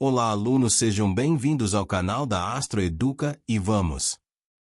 Olá, alunos, sejam bem-vindos ao canal da Astro Educa e vamos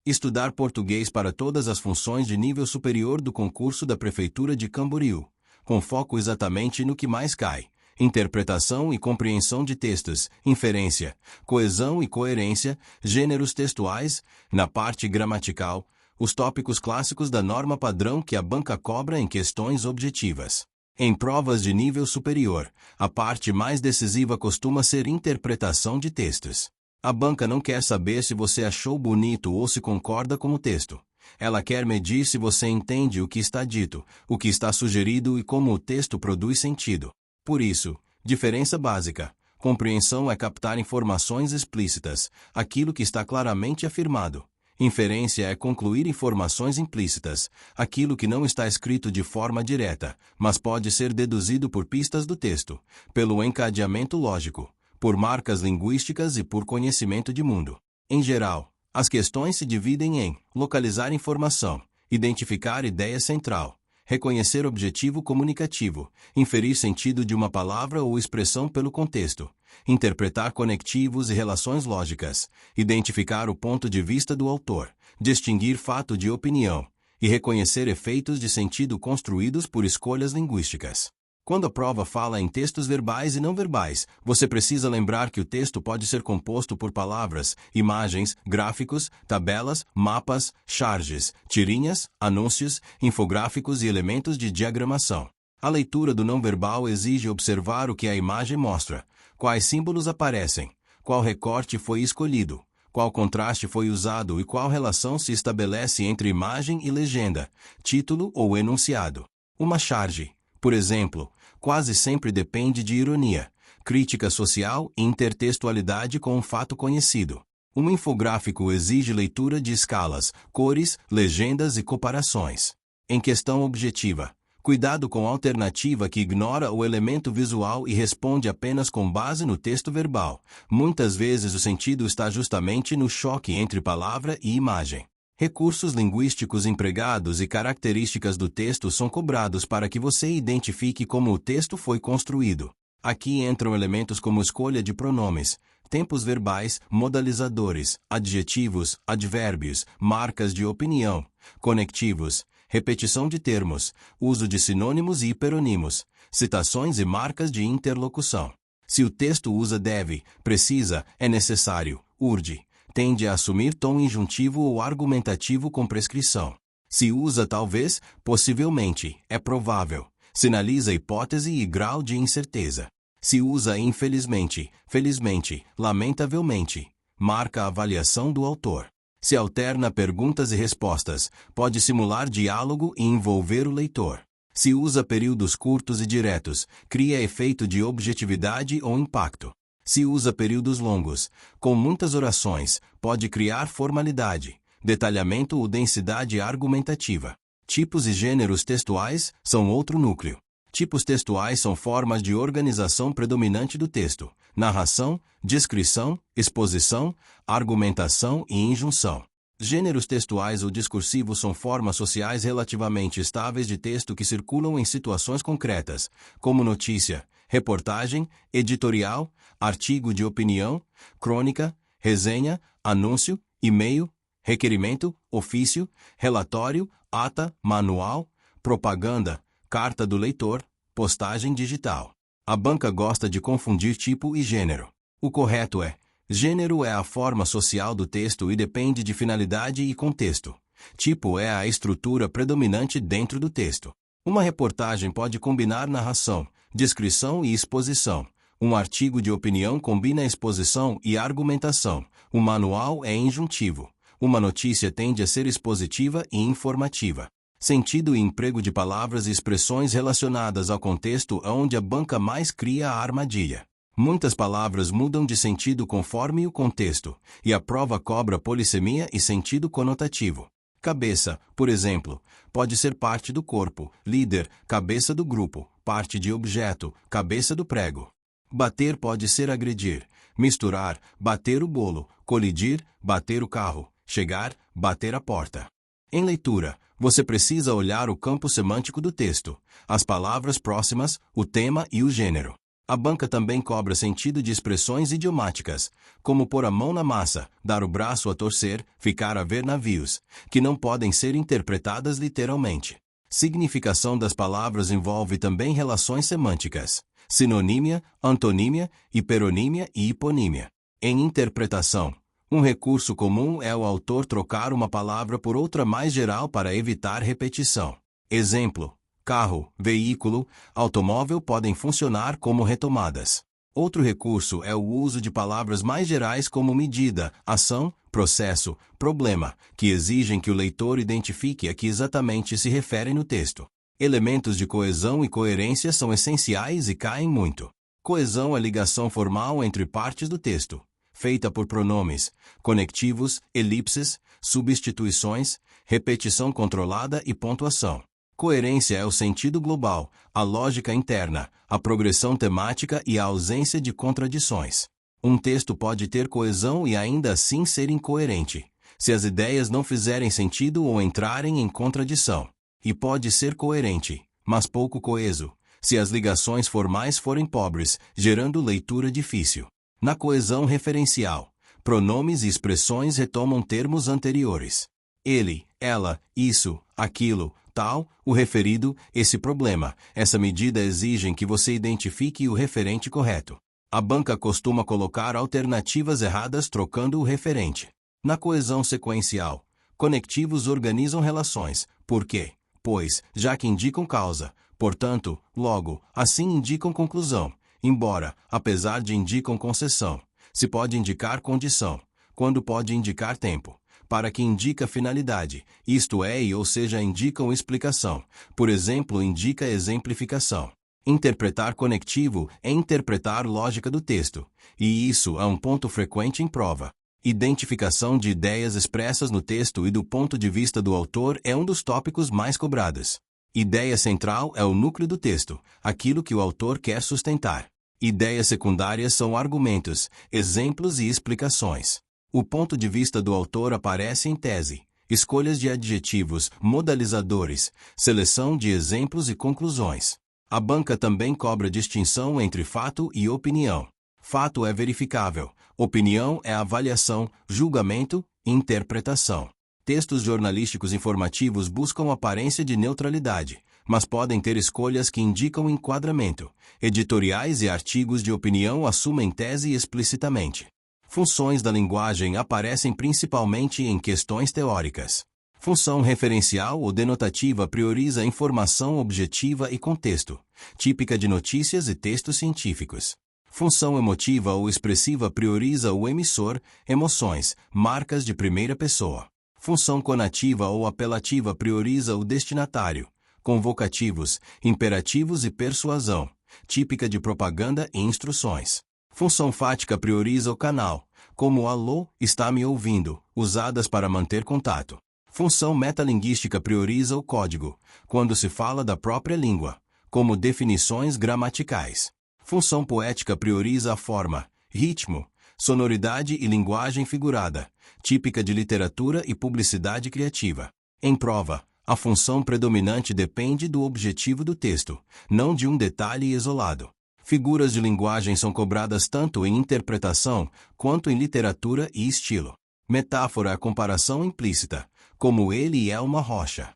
estudar português para todas as funções de nível superior do concurso da Prefeitura de Camboriú, com foco exatamente no que mais cai: interpretação e compreensão de textos, inferência, coesão e coerência, gêneros textuais, na parte gramatical, os tópicos clássicos da norma padrão que a banca cobra em questões objetivas. Em provas de nível superior, a parte mais decisiva costuma ser interpretação de textos. A banca não quer saber se você achou bonito ou se concorda com o texto. Ela quer medir se você entende o que está dito, o que está sugerido e como o texto produz sentido. Por isso, diferença básica: compreensão é captar informações explícitas, aquilo que está claramente afirmado. Inferência é concluir informações implícitas, aquilo que não está escrito de forma direta, mas pode ser deduzido por pistas do texto, pelo encadeamento lógico, por marcas linguísticas e por conhecimento de mundo. Em geral, as questões se dividem em localizar informação, identificar ideia central, reconhecer objetivo comunicativo, inferir sentido de uma palavra ou expressão pelo contexto, interpretar conectivos e relações lógicas, identificar o ponto de vista do autor, distinguir fato de opinião e reconhecer efeitos de sentido construídos por escolhas linguísticas. Quando a prova fala em textos verbais e não verbais, você precisa lembrar que o texto pode ser composto por palavras, imagens, gráficos, tabelas, mapas, charges, tirinhas, anúncios, infográficos e elementos de diagramação. A leitura do não verbal exige observar o que a imagem mostra, quais símbolos aparecem, qual recorte foi escolhido, qual contraste foi usado e qual relação se estabelece entre imagem e legenda, título ou enunciado. Uma charge, por exemplo, quase sempre depende de ironia, crítica social e intertextualidade com um fato conhecido. Um infográfico exige leitura de escalas, cores, legendas e comparações. Em questão objetiva, cuidado com a alternativa que ignora o elemento visual e responde apenas com base no texto verbal. Muitas vezes o sentido está justamente no choque entre palavra e imagem. Recursos linguísticos empregados e características do texto são cobrados para que você identifique como o texto foi construído. Aqui entram elementos como escolha de pronomes, tempos verbais, modalizadores, adjetivos, advérbios, marcas de opinião, conectivos, repetição de termos, uso de sinônimos e hiperônimos, citações e marcas de interlocução. Se o texto usa deve, precisa, é necessário, urge, tende a assumir tom injuntivo ou argumentativo com prescrição. Se usa talvez, possivelmente, é provável, sinaliza hipótese e grau de incerteza. Se usa infelizmente, felizmente, lamentavelmente, marca a avaliação do autor. Se alterna perguntas e respostas, pode simular diálogo e envolver o leitor. Se usa períodos curtos e diretos, cria efeito de objetividade ou impacto. Se usa períodos longos, com muitas orações, pode criar formalidade, detalhamento ou densidade argumentativa. Tipos e gêneros textuais são outro núcleo. Tipos textuais são formas de organização predominante do texto: narração, descrição, exposição, argumentação e injunção. Gêneros textuais ou discursivos são formas sociais relativamente estáveis de texto que circulam em situações concretas, como notícia, reportagem, editorial, artigo de opinião, crônica, resenha, anúncio, e-mail, requerimento, ofício, relatório, ata, manual, propaganda, carta do leitor, postagem digital. A banca gosta de confundir tipo e gênero. O correto é: gênero é a forma social do texto e depende de finalidade e contexto. Tipo é a estrutura predominante dentro do texto. Uma reportagem pode combinar narração, descrição e exposição. Um artigo de opinião combina exposição e argumentação. Um manual é injuntivo. Uma notícia tende a ser expositiva e informativa. Sentido e emprego de palavras e expressões relacionadas ao contexto é onde a banca mais cria a armadilha. Muitas palavras mudam de sentido conforme o contexto, e a prova cobra polissemia e sentido conotativo. Cabeça, por exemplo, pode ser parte do corpo, líder, cabeça do grupo, parte de objeto, cabeça do prego. Bater pode ser agredir, misturar, bater o bolo, colidir, bater o carro, chegar, bater a porta. Em leitura, você precisa olhar o campo semântico do texto, as palavras próximas, o tema e o gênero. A banca também cobra sentido de expressões idiomáticas, como pôr a mão na massa, dar o braço a torcer, ficar a ver navios, que não podem ser interpretadas literalmente. Significação das palavras envolve também relações semânticas, sinonímia, antonímia, hiperonímia e hiponímia. Em interpretação, um recurso comum é o autor trocar uma palavra por outra mais geral para evitar repetição. Exemplo: carro, veículo, automóvel podem funcionar como retomadas. Outro recurso é o uso de palavras mais gerais como medida, ação, processo, problema, que exigem que o leitor identifique a que exatamente se referem no texto. Elementos de coesão e coerência são essenciais e caem muito. Coesão é ligação formal entre partes do texto, feita por pronomes, conectivos, elipses, substituições, repetição controlada e pontuação. Coerência é o sentido global, a lógica interna, a progressão temática e a ausência de contradições. Um texto pode ter coesão e ainda assim ser incoerente, se as ideias não fizerem sentido ou entrarem em contradição. E pode ser coerente, mas pouco coeso, se as ligações formais forem pobres, gerando leitura difícil. Na coesão referencial, pronomes e expressões retomam termos anteriores. Ele, ela, isso, aquilo, tal, o referido, esse problema, essa medida exigem que você identifique o referente correto. A banca costuma colocar alternativas erradas trocando o referente. Na coesão sequencial, conectivos organizam relações, por quê? Pois, já que indicam causa, portanto, logo, assim indicam conclusão, embora, apesar de indicam concessão, se pode indicar condição, quando pode indicar tempo. Para que indica finalidade, isto é ou seja indicam explicação, por exemplo indica exemplificação. Interpretar conectivo é interpretar lógica do texto, e isso é um ponto frequente em prova. Identificação de ideias expressas no texto e do ponto de vista do autor é um dos tópicos mais cobrados. Ideia central é o núcleo do texto, aquilo que o autor quer sustentar. Ideias secundárias são argumentos, exemplos e explicações. O ponto de vista do autor aparece em tese, escolhas de adjetivos, modalizadores, seleção de exemplos e conclusões. A banca também cobra distinção entre fato e opinião. Fato é verificável, opinião é avaliação, julgamento, interpretação. Textos jornalísticos informativos buscam aparência de neutralidade, mas podem ter escolhas que indicam enquadramento. Editoriais e artigos de opinião assumem tese explicitamente. Funções da linguagem aparecem principalmente em questões teóricas. Função referencial ou denotativa prioriza informação objetiva e contexto, típica de notícias e textos científicos. Função emotiva ou expressiva prioriza o emissor, emoções, marcas de primeira pessoa. Função conativa ou apelativa prioriza o destinatário, convocativos, imperativos e persuasão, típica de propaganda e instruções. Função fática prioriza o canal, como alô, está me ouvindo, usadas para manter contato. Função metalinguística prioriza o código, quando se fala da própria língua, como definições gramaticais. Função poética prioriza a forma, ritmo, sonoridade e linguagem figurada, típica de literatura e publicidade criativa. Em prova, a função predominante depende do objetivo do texto, não de um detalhe isolado. Figuras de linguagem são cobradas tanto em interpretação quanto em literatura e estilo. Metáfora é a comparação implícita, como ele é uma rocha.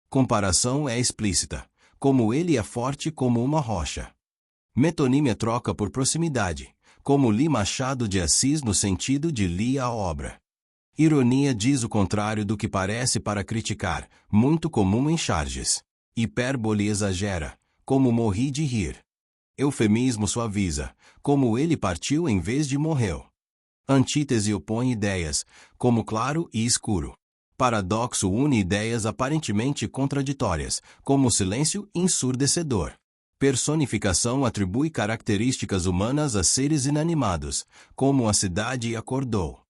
Comparação é explícita, como ele é forte como uma rocha. Metonímia troca por proximidade, como li Machado de Assis no sentido de li a obra. Ironia diz o contrário do que parece para criticar, muito comum em charges. Hipérbole exagera, como morri de rir. Eufemismo suaviza, como ele partiu em vez de morreu. Antítese opõe ideias, como claro e escuro. Paradoxo une ideias aparentemente contraditórias, como silêncio ensurdecedor. Personificação atribui características humanas a seres inanimados, como a cidade acordou.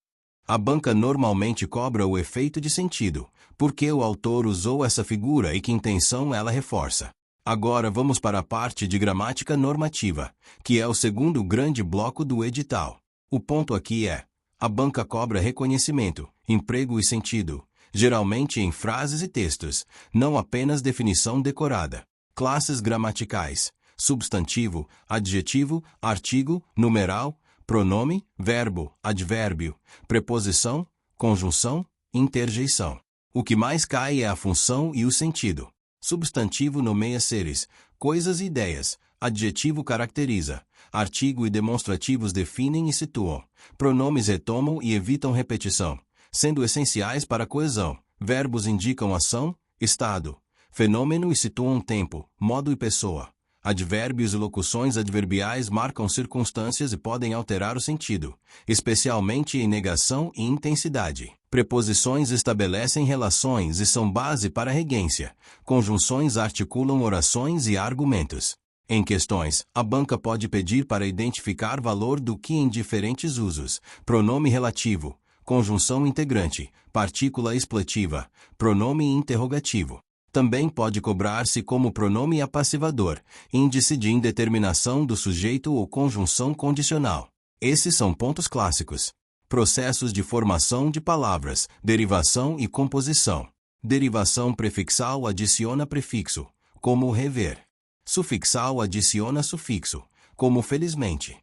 A banca normalmente cobra o efeito de sentido, porque o autor usou essa figura e que intenção ela reforça. Agora vamos para a parte de gramática normativa, que é o segundo grande bloco do edital. O ponto aqui é: a banca cobra reconhecimento, emprego e sentido, geralmente em frases e textos, não apenas definição decorada. Classes gramaticais. substantivo, adjetivo, artigo, numeral, pronome, verbo, advérbio, preposição, conjunção, interjeição. O que mais cai é a função e o sentido. Substantivo nomeia seres, coisas e ideias. Adjetivo caracteriza. Artigo e demonstrativos definem e situam. Pronomes retomam e evitam repetição, sendo essenciais para a coesão. Verbos indicam ação, estado, fenômeno e situam tempo, modo e pessoa. Advérbios e locuções adverbiais marcam circunstâncias e podem alterar o sentido, especialmente em negação e intensidade. Preposições estabelecem relações e são base para a regência. Conjunções articulam orações e argumentos. Em questões, a banca pode pedir para identificar valor do que em diferentes usos. Pronome relativo, conjunção integrante, partícula expletiva, pronome interrogativo. Também pode cobrar-se como pronome apassivador, índice de indeterminação do sujeito ou conjunção condicional. Esses são pontos clássicos. Processos de formação de palavras, derivação e composição. Derivação prefixal adiciona prefixo, como rever. Sufixal adiciona sufixo, como felizmente.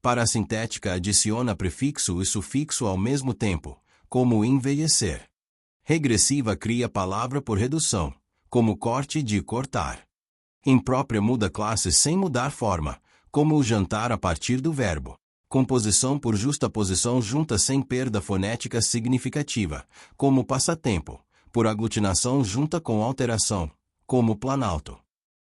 Parasintética adiciona prefixo e sufixo ao mesmo tempo, como envelhecer. Regressiva cria palavra por redução, como corte de cortar. Imprópria muda classe sem mudar forma, como o jantar a partir do verbo. Composição por justaposição junta sem perda fonética significativa, como passatempo. Por aglutinação junta com alteração, como planalto.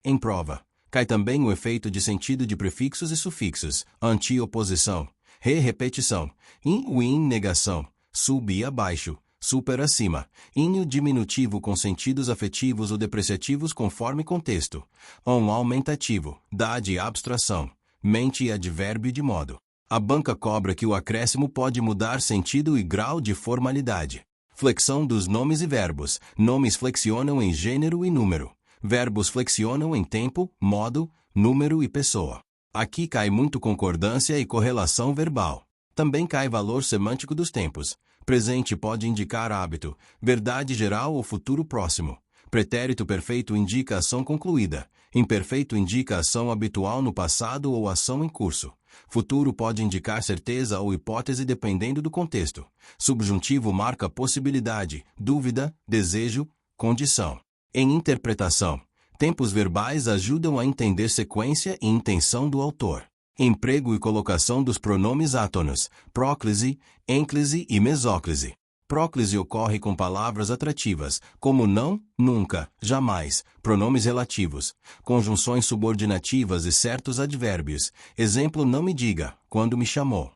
Em prova, cai também o efeito de sentido de prefixos e sufixos, anti-oposição, repetição, in negação, sub e abaixo, super acima, ínio diminutivo com sentidos afetivos ou depreciativos conforme contexto, aumentativo, dade abstração, mente e advérbio de modo. A banca cobra que o acréscimo pode mudar sentido e grau de formalidade. Flexão dos nomes e verbos. Nomes flexionam em gênero e número. Verbos flexionam em tempo, modo, número e pessoa. Aqui cai muito concordância e correlação verbal. Também cai valor semântico dos tempos. Presente pode indicar hábito, verdade geral ou futuro próximo. Pretérito perfeito indica ação concluída. Imperfeito indica ação habitual no passado ou ação em curso. Futuro pode indicar certeza ou hipótese dependendo do contexto. Subjuntivo marca possibilidade, dúvida, desejo, condição. Em interpretação, tempos verbais ajudam a entender sequência e intenção do autor. Emprego e colocação dos pronomes átonos, próclise, ênclise e mesóclise. Próclise ocorre com palavras atrativas, como não, nunca, jamais, pronomes relativos, conjunções subordinativas e certos advérbios. Exemplo: não me diga, quando me chamou.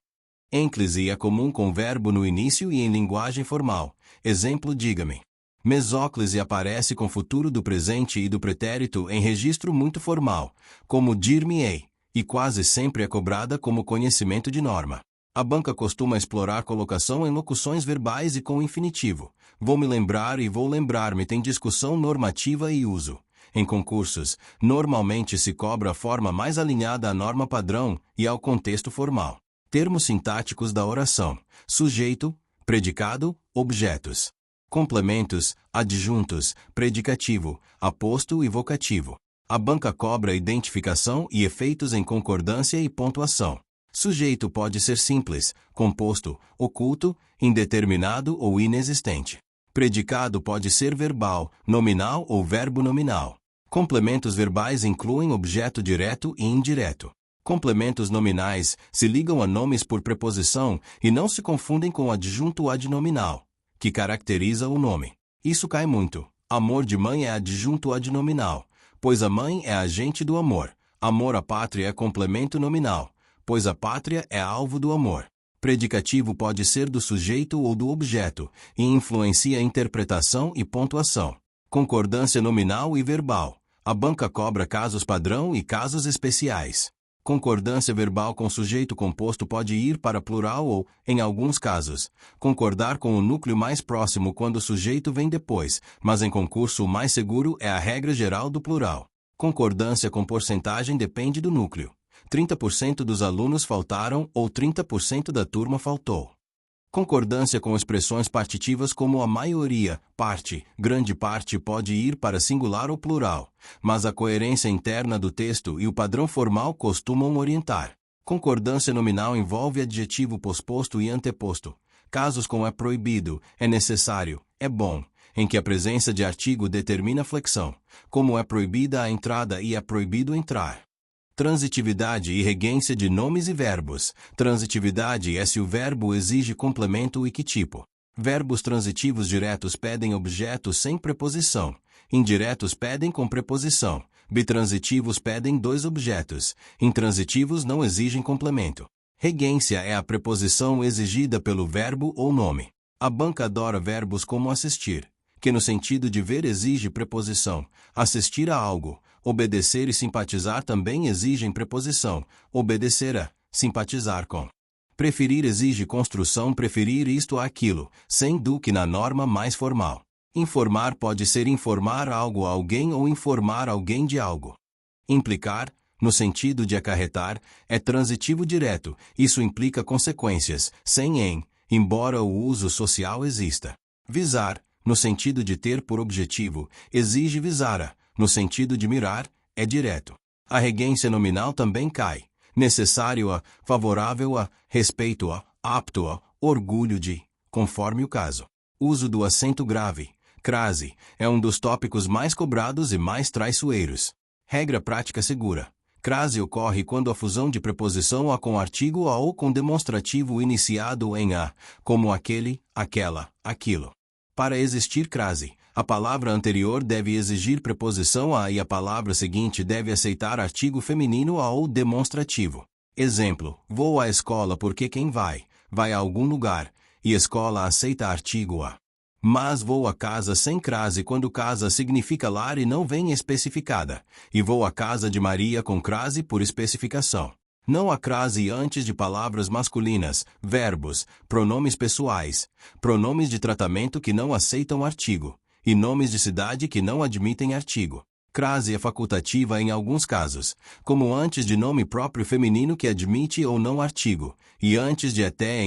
Ênclise é comum com verbo no início e em linguagem formal. Exemplo: diga-me. Mesóclise aparece com futuro do presente e do pretérito em registro muito formal, como dir-me-ei, e quase sempre é cobrada como conhecimento de norma. A banca costuma explorar colocação em locuções verbais e com infinitivo. Vou me lembrar e vou lembrar-me tem discussão normativa e uso. Em concursos, normalmente se cobra a forma mais alinhada à norma padrão e ao contexto formal. Termos sintáticos da oração: sujeito, predicado, objetos. Complementos, adjuntos, predicativo, aposto e vocativo. A banca cobra identificação e efeitos em concordância e pontuação. Sujeito pode ser simples, composto, oculto, indeterminado ou inexistente. Predicado pode ser verbal, nominal ou verbo nominal. Complementos verbais incluem objeto direto e indireto. Complementos nominais se ligam a nomes por preposição e não se confundem com adjunto adnominal, que caracteriza o nome. Isso cai muito. Amor de mãe é adjunto adnominal, pois a mãe é agente do amor. Amor à pátria é complemento nominal, pois a pátria é alvo do amor. Predicativo pode ser do sujeito ou do objeto, e influencia a interpretação e pontuação. Concordância nominal e verbal. A banca cobra casos padrão e casos especiais. Concordância verbal com sujeito composto pode ir para plural ou, em alguns casos, concordar com o núcleo mais próximo quando o sujeito vem depois, mas em concurso o mais seguro é a regra geral do plural. Concordância com porcentagem depende do núcleo. 30% dos alunos faltaram ou 30% da turma faltou. Concordância com expressões partitivas como a maioria, parte, grande parte pode ir para singular ou plural, mas a coerência interna do texto e o padrão formal costumam orientar. Concordância nominal envolve adjetivo posposto e anteposto. Casos com é proibido, é necessário, é bom, em que a presença de artigo determina a flexão, como é proibida a entrada e é proibido entrar. Transitividade e regência de nomes e verbos. Transitividade é se o verbo exige complemento e que tipo. Verbos transitivos diretos pedem objeto sem preposição. Indiretos pedem com preposição. Bitransitivos pedem dois objetos. Intransitivos não exigem complemento. Regência é a preposição exigida pelo verbo ou nome. A banca adora verbos como assistir, que no sentido de ver exige preposição. Assistir a algo. Obedecer e simpatizar também exigem preposição. Obedecer a, simpatizar com. Preferir exige construção, preferir isto a aquilo, sem do que na norma mais formal. Informar pode ser informar algo a alguém ou informar alguém de algo. Implicar, no sentido de acarretar, é transitivo direto, isso implica consequências, sem em, embora o uso social exista. Visar, no sentido de ter por objetivo, exige visar a, no sentido de mirar, é direto. A regência nominal também cai. Necessário a, favorável a, respeito a, apto a, orgulho de, conforme o caso. Uso do acento grave, crase, é um dos tópicos mais cobrados e mais traiçoeiros. Regra prática segura. Crase ocorre quando a fusão de preposição a com artigo a ou com demonstrativo iniciado em a, como aquele, aquela, aquilo. Para existir crase, a palavra anterior deve exigir preposição a e a palavra seguinte deve aceitar artigo feminino a ou demonstrativo. Exemplo, vou à escola porque quem vai a algum lugar, e escola aceita artigo a. Mas vou a casa sem crase quando casa significa lar e não vem especificada, e vou à casa de Maria com crase por especificação. Não há crase antes de palavras masculinas, verbos, pronomes pessoais, pronomes de tratamento que não aceitam artigo, e nomes de cidade que não admitem artigo. Crase é facultativa em alguns casos, como antes de nome próprio feminino que admite ou não artigo, e antes de até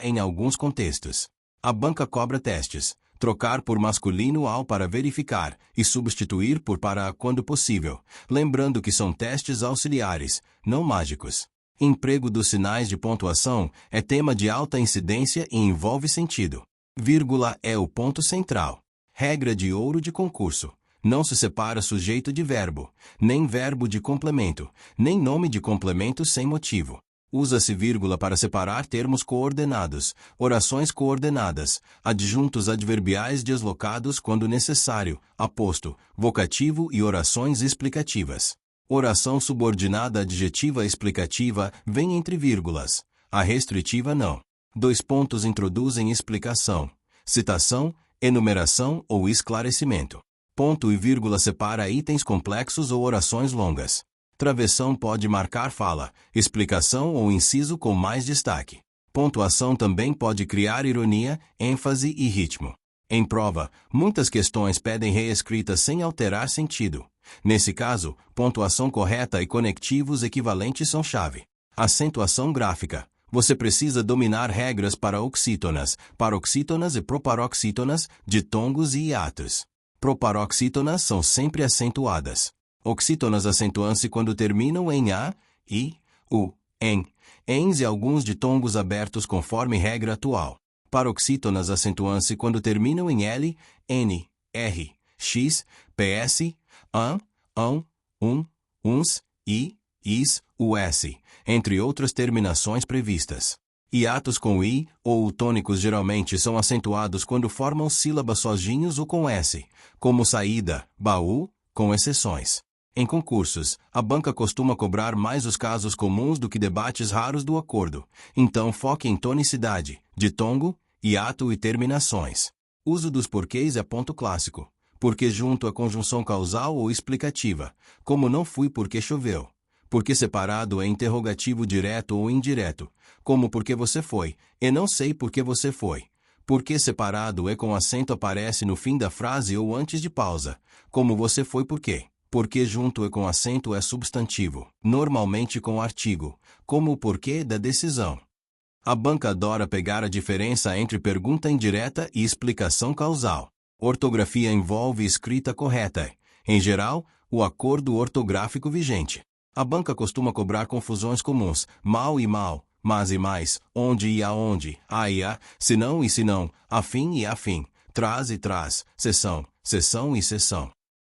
em alguns contextos. A banca cobra testes. Trocar por masculino ao para verificar, e substituir por para quando possível, lembrando que são testes auxiliares, não mágicos. Emprego dos sinais de pontuação é tema de alta incidência e envolve sentido. Vírgula é o ponto central. Regra de ouro de concurso. Não se separa sujeito de verbo, nem verbo de complemento, nem nome de complemento sem motivo. Usa-se vírgula para separar termos coordenados, orações coordenadas, adjuntos adverbiais deslocados quando necessário, aposto, vocativo e orações explicativas. Oração subordinada adjetiva explicativa vem entre vírgulas. A restritiva não. Dois pontos introduzem explicação, citação, enumeração ou esclarecimento. Ponto e vírgula separa itens complexos ou orações longas. Travessão pode marcar fala, explicação ou inciso com mais destaque. Pontuação também pode criar ironia, ênfase e ritmo. Em prova, muitas questões pedem reescrita sem alterar sentido. Nesse caso, pontuação correta e conectivos equivalentes são chave. Acentuação gráfica. Você precisa dominar regras para oxítonas, paroxítonas e proparoxítonas, ditongos e hiatos. Proparoxítonas são sempre acentuadas. Oxítonas acentuam-se quando terminam em a, i, u, em, ens e alguns ditongos abertos conforme regra atual. Paroxítonas acentuam-se quando terminam em l, n, r, x, ps, an, uns, i, is, us, entre outras terminações previstas. Hiatos com i ou tônicos geralmente são acentuados quando formam sílabas sozinhos ou com s, como saída, baú, com exceções. Em concursos, a banca costuma cobrar mais os casos comuns do que debates raros do acordo, então foque em tonicidade, ditongo, hiato e terminações. Uso dos porquês é ponto clássico. Porque junto à conjunção causal ou explicativa, como não fui porque choveu. Porque separado é interrogativo direto ou indireto, como porque você foi, e não sei porque você foi. Porque separado é com acento aparece no fim da frase ou antes de pausa, como você foi porque. Porque junto é com acento é substantivo, normalmente com artigo, como o porquê da decisão. A banca adora pegar a diferença entre pergunta indireta e explicação causal. Ortografia envolve escrita correta. Em geral, o acordo ortográfico vigente. A banca costuma cobrar confusões comuns, mal e mal, mas e mais, onde e aonde, a e a, senão e senão, afim e afim, traz e traz, seção, seção e seção.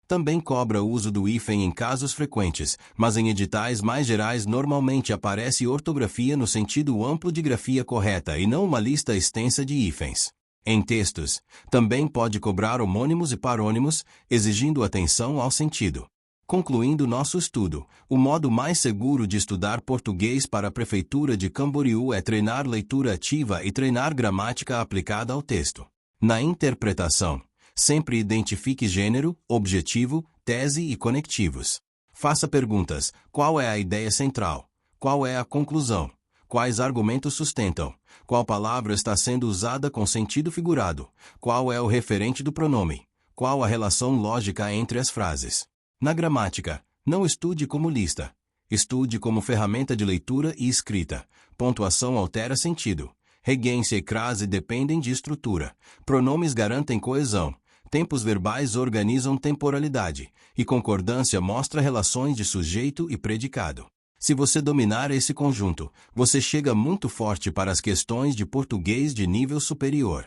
Também cobra o uso do hífen em casos frequentes, mas em editais mais gerais normalmente aparece ortografia no sentido amplo de grafia correta e não uma lista extensa de hífens. Em textos, também pode cobrar homônimos e parônimos, exigindo atenção ao sentido. Concluindo nosso estudo, o modo mais seguro de estudar português para a Prefeitura de Camboriú é treinar leitura ativa e treinar gramática aplicada ao texto. Na interpretação, sempre identifique gênero, objetivo, tese e conectivos. Faça perguntas: qual é a ideia central? Qual é a conclusão? Quais argumentos sustentam? Qual palavra está sendo usada com sentido figurado? Qual é o referente do pronome? Qual a relação lógica entre as frases? Na gramática, não estude como lista. Estude como ferramenta de leitura e escrita. Pontuação altera sentido. Regência e crase dependem de estrutura. Pronomes garantem coesão. Tempos verbais organizam temporalidade. E concordância mostra relações de sujeito e predicado. Se você dominar esse conjunto, você chega muito forte para as questões de português de nível superior.